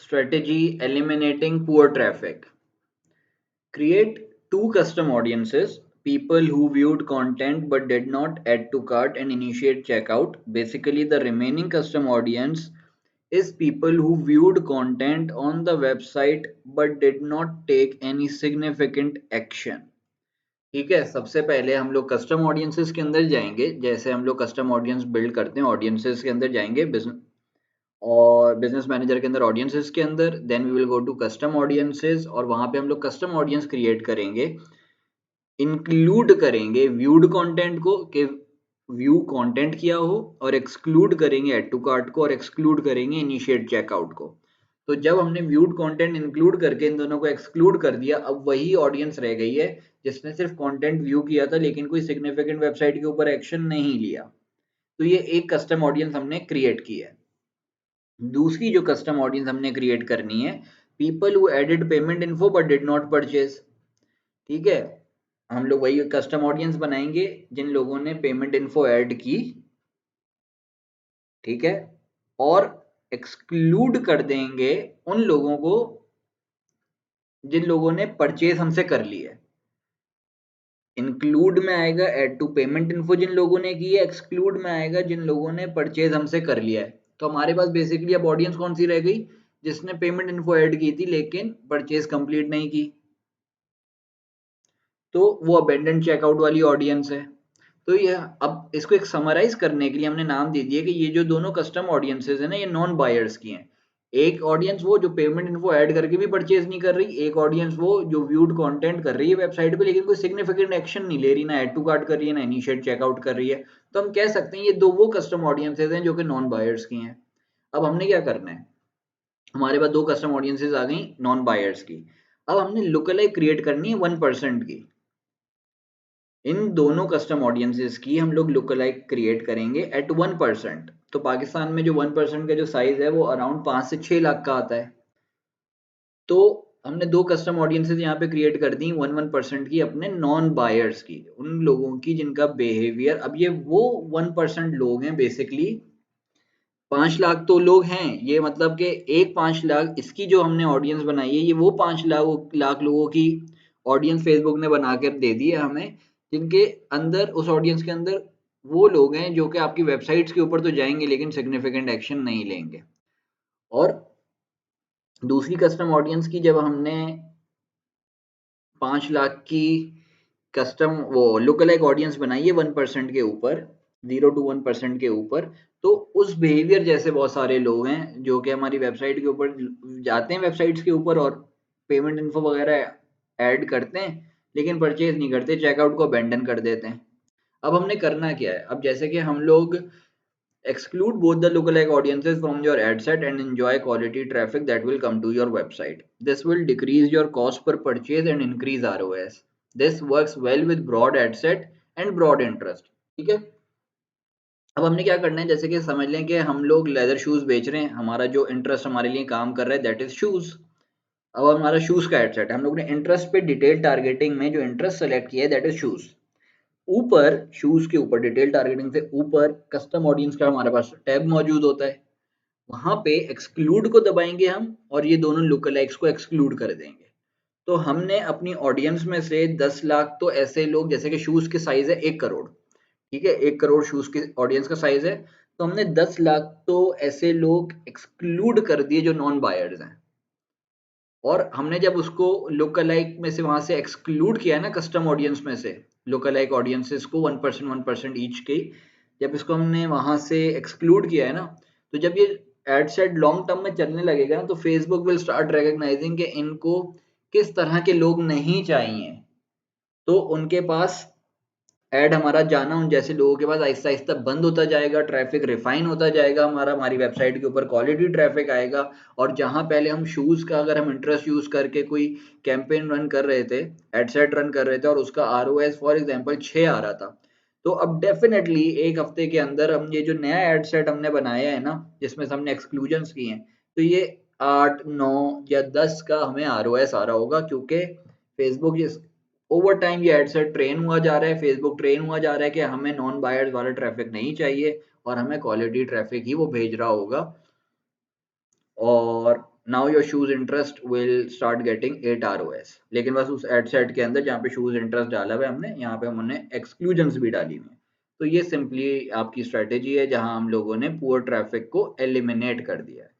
strategy eliminating poor traffic. Create two custom audiences, people who viewed content but did not add to cart and initiate checkout. Basically, the remaining custom audience is people who viewed content on the website but did not take any significant action. ठीक है, सबसे पहले हम लोग custom audiences के अंदर जाएंगे। जैसे हम लोग कस्टम ऑडियंस बिल्ड करते हैं, ऑडियंसेस के अंदर जाएंगे और बिजनेस मैनेजर के अंदर ऑडियंसेस के अंदर, then we will go to custom audiences और वहां पे हम लोग कस्टम ऑडियंस क्रिएट करेंगे, इंक्लूड करेंगे व्यूड कंटेंट को कि व्यू कंटेंट किया हो, और एक्सक्लूड करेंगे ऐड टू कार्ट को, और एक्सक्लूड करेंगे इनिशिएट चेकआउट को। तो जब हमने व्यूड कंटेंट इंक्लूड करके इन दोनों को एक्सक्लूड कर दिया, अब वही ऑडियंस रह गई है जिसने सिर्फ कंटेंट व्यू किया था लेकिन कोई सिग्निफिकेंट वेबसाइट के ऊपर एक्शन नहीं लिया। तो ये एक कस्टम ऑडियंस हमने क्रिएट की है। दूसरी जो कस्टम ऑडियंस हमने क्रिएट करनी है, people who added payment info but did not purchase. ठीक है, हम लोग वही कस्टम ऑडियंस बनाएंगे जिन लोगों ने पेमेंट इन्फो ऐड की, ठीक है, और एक्सक्लूड कर देंगे उन लोगों को जिन लोगों ने परचेज हमसे कर ली है। इंक्लूड में आएगा ऐड टू पेमेंट इन्फो जिन लोगों ने की है, एक्सक्लूड में आएगा जिन लोगों ने परचेज हमसे कर लिया है। तो हमारे पास बेसिकली अब ऑडियंस कौन सी रह गई, जिसने पेमेंट इन्फो ऐड की थी लेकिन परचेज कंप्लीट नहीं की, तो वो अबेंडन चेकआउट वाली ऑडियंस है। तो ये अब इसको एक समराइज करने के लिए हमने नाम दे दिया कि ये जो दोनों कस्टम ऑडियंसेस है ना, ये नॉन बायर्स की हैं। एक ऑडियंस वो जो पेमेंट इन्फो ऐड करके भी परचेज नहीं कर रही, एक ऑडियंस वो जो व्यूड कंटेंट कर रही है वेबसाइट पे लेकिन कोई सिग्निफिकेंट एक्शन नहीं ले रही, ना ऐड टू कार्ट कर रही है ना इनिशिएट चेकआउट कर रही है। तो हम कह सकते हैं ये दो वो कस्टम ऑडियंसेस हैं जो कि नॉन बायर्स की हैं। अब हमने क्या करना है, हमारे पास दो कस्टम ऑडियंसेस आ गई नॉन बायर्स की। अब हमने लुक अलाइक क्रिएट करनी है 1% की। इन दोनों कस्टम ऑडियंसेस की हम लोग लुक अलाइक क्रिएट करेंगे एट 1%। तो पाकिस्तान में जो 1% का जो साइज है वो अराउंड 5 से 6 लाख का आता है। तो हमने दो कस्टम ऑडियंसेस यहाँ पे क्रिएट कर दी 1% की अपने नॉन बायर्स की, उन लोगों की जिनका बिहेवियर, अब ये वो 1% लोग हैं बेसिकली। 5 लाख तो लोग हैं, ये मतलब कि एक 5 लाख इसकी जो हमने ऑडियंस बनाई है, ये वो 5 लाख लोगों की ऑडियंस फेसबुक ने बना कर दे दी है हमें, जिनके अंदर, उस ऑडियंस के अंदर वो लोग हैं जो कि आपकी वेबसाइट्स के ऊपर तो जाएंगे लेकिन सिग्निफिकेंट एक्शन नहीं लेंगे। और दूसरी कस्टम ऑडियंस की जब हमने 5 लाख की कस्टम वो लुक अलाइक ऑडियंस बनाई है 1% के ऊपर, 0 to 1% के ऊपर, तो उस बिहेवियर जैसे बहुत सारे लोग हैं जो कि हमारी वेबसाइट के ऊपर जाते हैं, वेबसाइट्स के ऊपर, और पेमेंट इन्फो वगैरह ऐड करते हैं लेकिन परचेज नहीं करते, चेकआउट को अबेंडन कर देते हैं। अब हमने करना क्या है, अब जैसे कि हम लोग exclude both the lookalike audiences from your ad set and enjoy quality traffic that will come to your website. This will decrease your cost per purchase and increase ROS. This works well with broad ad set and broad interest. ठीक है, अब हमने क्या करना है, जैसे कि समझ लें कि हम लोग लेदर शूज बेच रहे हैं, हमारा जो इंटरेस्ट हमारे लिए काम कर रहा है दैट इज शूज। अब हमारा शूज का एड सेट है, हम लोग ने इंटरेस्ट पे डिटेल टारगेटिंग में जो इंटरेस्ट सेलेक्ट किया है दैट इज शूज। ऊपर शूज के ऊपर डिटेल टारगेटिंग से ऊपर कस्टम ऑडियंस का हमारे पास टैब मौजूद होता है, वहां पे एक्सक्लूड को दबाएंगे हम और ये दोनों लुकलाइक्स को एक्सक्लूड कर देंगे। तो हमने अपनी ऑडियंस में से 10 लाख तो ऐसे लोग, जैसे कि शूज की साइज है 1 करोड़, ठीक है, 1 करोड़ शूज की ऑडियंस का साइज है, तो हमने 10 लाख तो ऐसे लोग एक्सक्लूड कर दिए जो नॉन बायर्स हैं। और हमने जब उसको लुक अलाइक में से वहां से एक्सक्लूड किया है ना, कस्टम ऑडियंस में से लुक अलाइक ऑडियंसेस को 1% ईच की, जब इसको हमने वहां से एक्सक्लूड किया है ना, तो जब ये एड सेट लॉन्ग टर्म में चलने लगेगा ना, तो फेसबुक विल स्टार्ट रिकॉग्नाइजिंग कि इनको किस तरह के लोग नहीं चाहिए, तो उनके पास ऐड हमारा जाना उन जैसे लोगों के पास आहिस्ता आहिस्ता बंद होता जाएगा, ट्रैफिक रिफाइन होता जाएगा, हमारी वेबसाइट के ऊपर क्वालिटी ट्रैफिक आएगा। और जहां पहले हम शूज का अगर हम इंटरेस्ट यूज करके कोई कैंपेन रन कर रहे थे, एडसेट रन कर रहे थे और उसका ROS फॉर एग्जांपल 6 आ रहा था, तो अब डेफिनेटली एक हफ्ते के अंदर हम ये जो नया एडसेट हमने बनाया है ना, जिसमें हमने एक्सक्लूजन्स किए हैं, तो ये 8, 9 या 10 का हमें ROS आ रहा होगा, क्योंकि फेसबुक ओवर टाइम ये एडसेट ट्रेन हुआ जा रहा है, फेसबुक ट्रेन हुआ जा रहा है कि हमें नॉन बायर्स वाला ट्रैफिक नहीं चाहिए और हमें क्वालिटी ट्रैफिक ही वो भेज रहा होगा। और now your shoes interest will start getting 8 ROS, लेकिन बस उस एड सेट के अंदर जहाँ पे शूज इंटरेस्ट डाला हुआ है हमने, यहाँ पे हमने एक्सक्लूजन्स भी डाली हुई है। तो ये सिंपली आपकी स्ट्रेटेजी है जहां हम लोगों ने पुअर ट्रैफिक को एलिमिनेट कर दिया है।